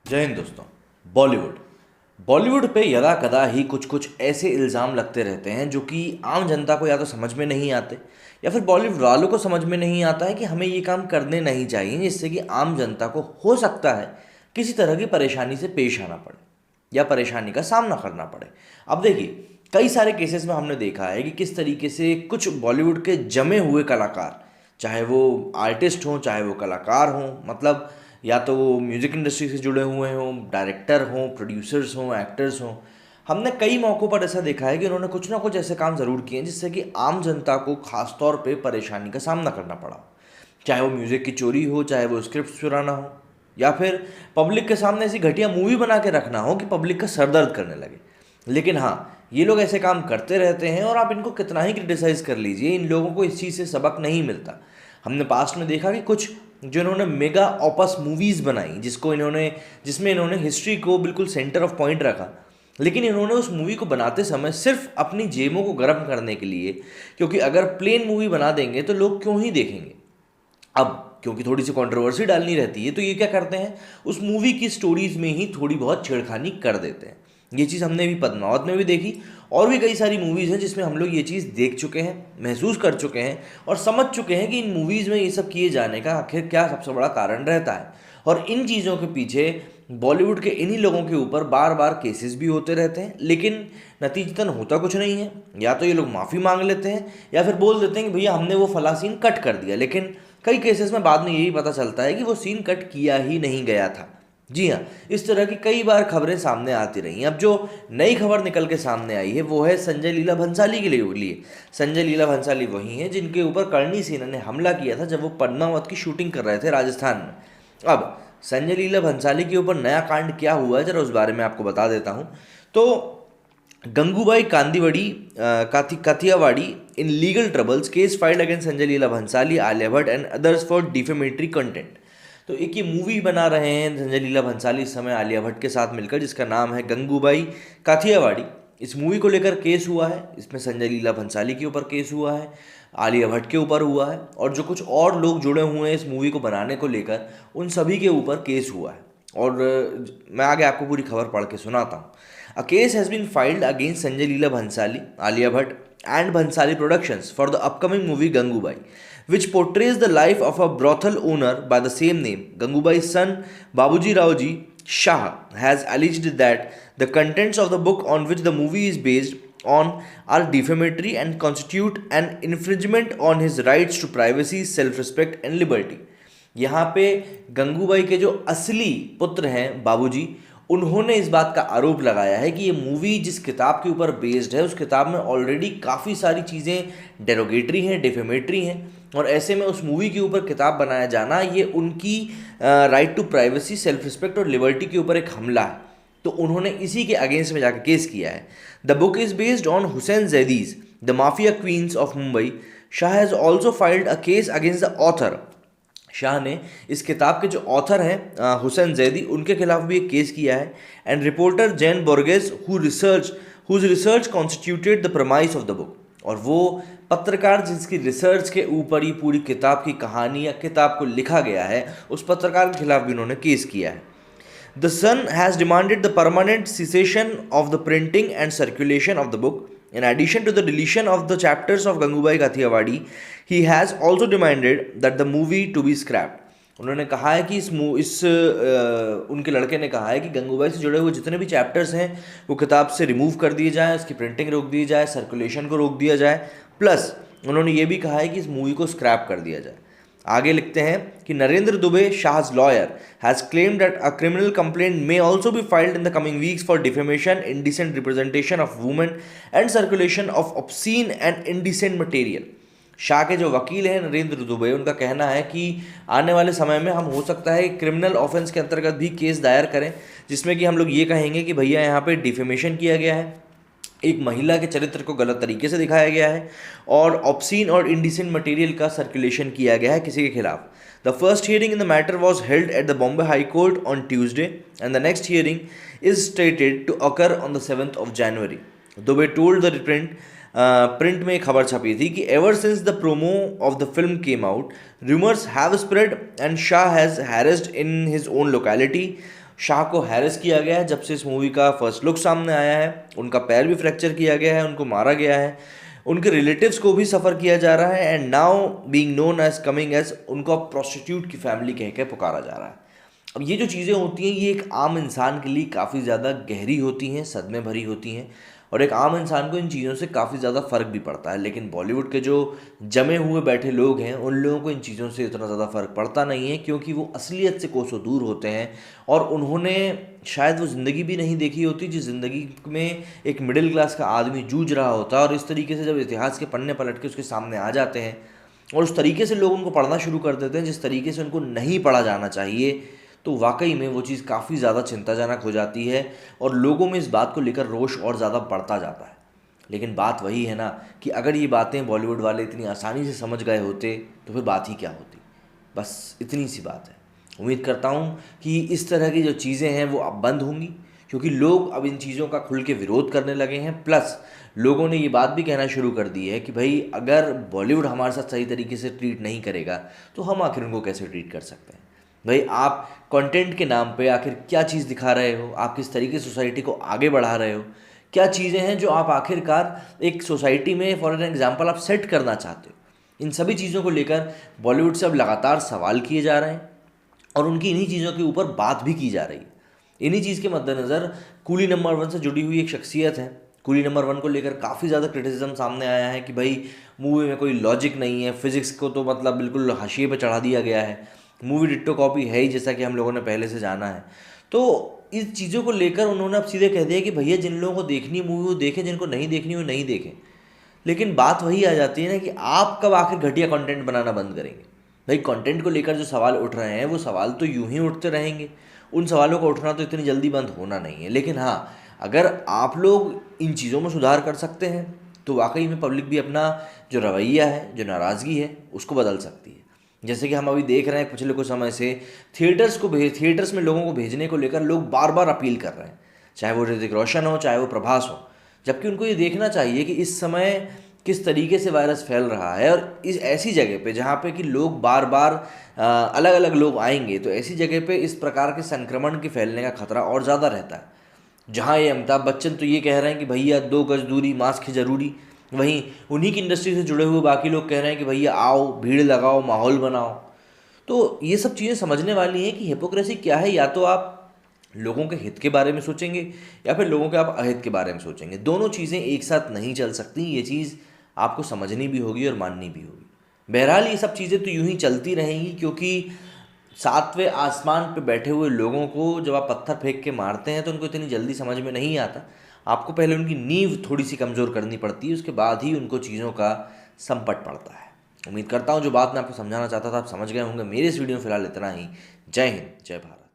जय हिंद दोस्तों। बॉलीवुड बॉलीवुड पे यदा कदा ही कुछ कुछ ऐसे इल्ज़ाम लगते रहते हैं जो कि आम जनता को या तो समझ में नहीं आते या फिर बॉलीवुड वालों को समझ में नहीं आता है कि हमें ये काम करने नहीं चाहिए, जिससे कि आम जनता को हो सकता है किसी तरह की परेशानी से पेश आना पड़े या परेशानी का सामना करना पड़े। अब देखिए, कई सारे केसेस में हमने देखा है कि किस तरीके से कुछ बॉलीवुड के जमे हुए कलाकार, चाहे वो आर्टिस्ट हों चाहे वो कलाकार हों, मतलब या तो वो म्यूज़िक इंडस्ट्री से जुड़े हुए हों, डायरेक्टर हों, प्रोड्यूसर्स हों, एक्टर्स हों, हमने कई मौक़ों पर ऐसा देखा है कि उन्होंने कुछ ना कुछ ऐसे काम ज़रूर किए हैं जिससे कि आम जनता को ख़ास तौर पे परेशानी का सामना करना पड़ा। चाहे वो म्यूज़िक की चोरी हो, चाहे वो स्क्रिप्ट चुराना हो, या फिर पब्लिक के सामने ऐसी घटिया मूवी बना के रखना हो कि पब्लिक का सर दर्द करने लगे। लेकिन हाँ, ये लोग ऐसे काम करते रहते हैं और आप इनको कितना ही क्रिटिसाइज़ कर लीजिए, इन लोगों को इस चीज़ से सबक नहीं मिलता। हमने पास्ट में देखा कि कुछ जो इन्होंने मेगा ऑपस मूवीज़ बनाई, जिसमें इन्होंने हिस्ट्री को बिल्कुल सेंटर ऑफ पॉइंट रखा, लेकिन इन्होंने उस मूवी को बनाते समय सिर्फ अपनी जेबों को गर्म करने के लिए, क्योंकि अगर प्लेन मूवी बना देंगे तो लोग क्यों ही देखेंगे। अब क्योंकि थोड़ी सी कंट्रोवर्सी डालनी रहती है तो ये क्या करते हैं, उस मूवी की स्टोरीज में ही थोड़ी बहुत छेड़खानी कर देते हैं। ये चीज़ हमने भी पद्मावत में भी देखी, और भी कई सारी मूवीज़ हैं जिसमें हम लोग ये चीज़ देख चुके हैं, महसूस कर चुके हैं और समझ चुके हैं कि इन मूवीज़ में ये सब किए जाने का आखिर क्या सबसे बड़ा कारण रहता है। और इन चीज़ों के पीछे बॉलीवुड के इन्हीं लोगों के ऊपर बार बार केसेस भी होते रहते हैं, लेकिन नतीजतन होता कुछ नहीं है। या तो ये लोग माफ़ी मांग लेते हैं या फिर बोल देते हैं कि भैया हमने वो फला सीन कट कर दिया, लेकिन कई केसेस में बाद में यही पता चलता है कि वो सीन कट किया ही नहीं गया था। जी हाँ, इस तरह की कई बार खबरें सामने आती रही। अब जो नई खबर निकल के सामने आई है वो है संजय लीला भंसाली के लिए। संजय लीला भंसाली वही हैं जिनके ऊपर करणी सेना ने हमला किया था जब वो पद्मावत की शूटिंग कर रहे थे राजस्थान में। अब संजय लीला भंसाली के ऊपर नया कांड क्या हुआ है, जरा उस बारे में आपको बता देता हूँ। तो Gangubai Kathiawadi in legal troubles, case filed against Sanjay Leela Bhansali, Alia Bhatt and others for defamatory content. तो एक ये मूवी बना रहे हैं संजय लीला भंसाली इस समय आलिया भट्ट के साथ मिलकर, जिसका नाम है गंगूबाई काथियावाड़ी। इस मूवी को लेकर केस हुआ है, इसमें संजय लीला भंसाली के ऊपर केस हुआ है, आलिया भट्ट के ऊपर हुआ है, और जो कुछ और लोग जुड़े हुए हैं इस मूवी को बनाने को लेकर उन सभी के ऊपर केस हुआ है। और मैं आगे आपको पूरी खबर पढ़ के सुनाता हूँ। A case has been filed against Sanjay Leela Bhansali, Alia Bhatt, and Bhansali Productions for the upcoming movie Gangubai, which portrays the life of a brothel owner by the same name. Gangubai's son Babuji Raoji Shah has alleged that the contents of the book on which the movie is based on are defamatory and constitute an infringement on his rights to privacy, self-respect and liberty. यहाँ पे गंगूबाई के जो असली पुत्र हैं बाबूजी, उन्होंने इस बात का आरोप लगाया है कि ये मूवी जिस किताब के ऊपर बेस्ड है उस किताब में ऑलरेडी काफ़ी सारी चीज़ें डेरोगेटरी हैं, डिफेमेटरी हैं, और ऐसे में उस मूवी के ऊपर किताब बनाया जाना ये उनकी right to privacy, self respect और लिबर्टी के ऊपर एक हमला है। तो उन्होंने इसी के अगेंस्ट में जाकर केस किया है। The book is based on Hussain Zaidi's the mafia queens of Mumbai. Shah has also filed a case against the author. Shah ने इस किताब के जो ऑथर हैं हुसैन जैदी, उनके खिलाफ भी एक केस किया है। And reporter Jane Borges whose research constituted the premise of the book. और वो पत्रकार जिसकी रिसर्च के ऊपर ही पूरी किताब की कहानी या किताब को लिखा गया है, उस पत्रकार के खिलाफ भी उन्होंने केस किया है। The son has demanded the permanent cessation of the printing and circulation of the book. In addition to the deletion of the chapters of Gangubai Kathiawadi, he has also demanded that the movie to be scrapped. उन्होंने कहा है कि उनके लड़के ने कहा है कि गंगूबाई से जुड़े हुए जितने भी चैप्टर्स हैं वो किताब से रिमूव कर दिए जाएँ, उसकी प्रिंटिंग रोक दी जाए, सर्कुलेशन को रोक दिया जाए, प्लस उन्होंने ये भी कहा है कि इस मूवी को स्क्रैप कर दिया जाए। आगे लिखते हैं कि Narendra Dubey, शाह's lawyer, has claimed that a criminal complaint may also be filed in the coming weeks for defamation, indecent representation of women and circulation of obscene and indecent material. Shah के जो वकील हैं नरेंद्र दुबे, उनका कहना है कि आने वाले समय में हम हो सकता है क्रिमिनल ऑफेंस के अंतर्गत भी केस दायर करें, जिसमें कि हम लोग ये कहेंगे कि भैया यहाँ पे डिफेमेशन किया गया है, एक महिला के चरित्र को गलत तरीके से दिखाया गया है, और ऑब्सीन और इंडिसेंट मटेरियल का सर्कुलेशन किया गया है किसी के खिलाफ। The first hearing in the matter was held at the Bombay high court on Tuesday and the next hearing is stated to occur on the 7th of January. Dubey told the print में एक खबर छपी थी कि ever since the promo of the film came out, rumours have spread and Shah has harassed in his own locality Shah को harass किया गया है जब से इस मूवी का फर्स्ट लुक सामने आया है। उनका पैर भी फ्रैक्चर किया गया है, उनको मारा गया है, उनके रिलेटिव्स को भी सफ़र किया जा रहा है, and now being known as coming as उनको अब प्रोस्टिट्यूट की फैमिली कह के पुकारा जा रहा है। अब ये जो चीज़ें होती हैं ये एक आम इंसान के लिए काफ़ी ज़्यादा गहरी होती हैं, सदमे भरी होती हैं, और एक आम इंसान को इन चीज़ों से काफ़ी ज़्यादा फ़र्क भी पड़ता है। लेकिन बॉलीवुड के जो जमे हुए बैठे लोग हैं उन लोगों को इन चीज़ों से इतना ज़्यादा फ़र्क पड़ता नहीं है, क्योंकि वो असलियत से कोसों दूर होते हैं और उन्होंने शायद वो ज़िंदगी भी नहीं देखी होती जिस ज़िंदगी में एक मिडिल क्लास का आदमी जूझ रहा होता है। और इस तरीके से जब इतिहास के पन्ने पलट के उसके सामने आ जाते हैं और उस तरीके से लोग उनको पढ़ना शुरू कर देते हैं जिस तरीके से उनको नहीं पढ़ा जाना चाहिए, तो वाकई में वो चीज़ काफ़ी ज़्यादा चिंताजनक हो जाती है और लोगों में इस बात को लेकर रोष और ज़्यादा बढ़ता जाता है। लेकिन बात वही है ना कि अगर ये बातें बॉलीवुड वाले इतनी आसानी से समझ गए होते तो फिर बात ही क्या होती। बस इतनी सी बात है। उम्मीद करता हूँ कि इस तरह की जो चीज़ें हैं वो अब बंद होंगी, क्योंकि लोग अब इन चीज़ों का खुल के विरोध करने लगे हैं। प्लस लोगों ने ये बात भी कहना शुरू कर दी है कि भाई अगर बॉलीवुड हमारे साथ सही तरीके से ट्रीट नहीं करेगा तो हम आखिर उनको कैसे ट्रीट कर सकते हैं। भाई आप कंटेंट के नाम पे आखिर क्या चीज़ दिखा रहे हो, आप किस तरीके से सोसाइटी को आगे बढ़ा रहे हो, क्या चीज़ें हैं जो आप आखिरकार एक सोसाइटी में फॉर एन एग्जांपल आप सेट करना चाहते हो। इन सभी चीज़ों को लेकर बॉलीवुड से अब लगातार सवाल किए जा रहे हैं और उनकी इन्हीं चीज़ों के ऊपर बात भी की जा रही है। इन्हीं चीज़ के मद्देनज़र कूली नंबर वन से जुड़ी हुई एक शख्सियत है, कूली नंबर वन को लेकर काफ़ी ज़्यादा क्रिटिसिज्म सामने आया है कि भाई मूवी में कोई लॉजिक नहीं है, फिज़िक्स को तो मतलब बिल्कुल हाशिए पे चढ़ा दिया गया है, मूवी डिट्टो कॉपी है ही जैसा कि हम लोगों ने पहले से जाना है। तो इस चीज़ों को लेकर उन्होंने अब सीधे कह दिया कि भैया जिन लोगों को देखनी मूवी वो देखें, जिनको नहीं देखनी वो नहीं देखें। लेकिन बात वही आ जाती है ना कि आप कब आखिर घटिया कंटेंट बनाना बंद करेंगे। भाई कंटेंट को लेकर जो सवाल उठ रहे हैं वो सवाल तो यूं ही उठते रहेंगे, उन सवालों का उठना तो इतनी जल्दी बंद होना नहीं है। लेकिन हाँ, अगर आप लोग इन चीज़ों में सुधार कर सकते हैं तो वाकई में पब्लिक भी अपना जो रवैया है, जो नाराज़गी है, उसको बदल सकती है। जैसे कि हम अभी देख रहे हैं पिछले कुछ समय से थिएटर्स में लोगों को भेजने को लेकर लोग बार बार अपील कर रहे हैं, चाहे वो ऋतिक रोशन हो चाहे वो प्रभास हो। जबकि उनको ये देखना चाहिए कि इस समय किस तरीके से वायरस फैल रहा है और इस ऐसी जगह पे जहाँ पे कि लोग बार बार अलग अलग लोग आएंगे, तो ऐसी जगह पे इस प्रकार के संक्रमण के फैलने का खतरा और ज़्यादा रहता है। जहाँ ये अमिताभ बच्चन तो ये कह रहे हैं कि भैया 2 गज दूरी, मास्क ज़रूरी, वहीं उन्हीं की इंडस्ट्री से जुड़े हुए बाकी लोग कह रहे हैं कि भैया आओ, भीड़ लगाओ, माहौल बनाओ। तो ये सब चीज़ें समझने वाली हैं कि हिपोक्रेसी क्या है। या तो आप लोगों के हित के बारे में सोचेंगे या फिर लोगों के आप अहित के बारे में सोचेंगे। दोनों चीज़ें एक साथ नहीं चल सकती। ये चीज़ आपको समझनी भी होगी और माननी भी होगी। बहरहाल ये सब चीज़ें तो यूं ही चलती रहेंगी, क्योंकि सातवें आसमान पे बैठे हुए लोगों को जब आप पत्थर फेंक के मारते हैं तो उनको इतनी जल्दी समझ में नहीं आता। आपको पहले उनकी नींव थोड़ी सी कमज़ोर करनी पड़ती है, उसके बाद ही उनको चीज़ों का संपट पड़ता है। उम्मीद करता हूँ जो बात मैं आपको समझाना चाहता था आप समझ गए होंगे। मेरे इस वीडियो में फ़िलहाल इतना ही। जय हिंद, जय भारत।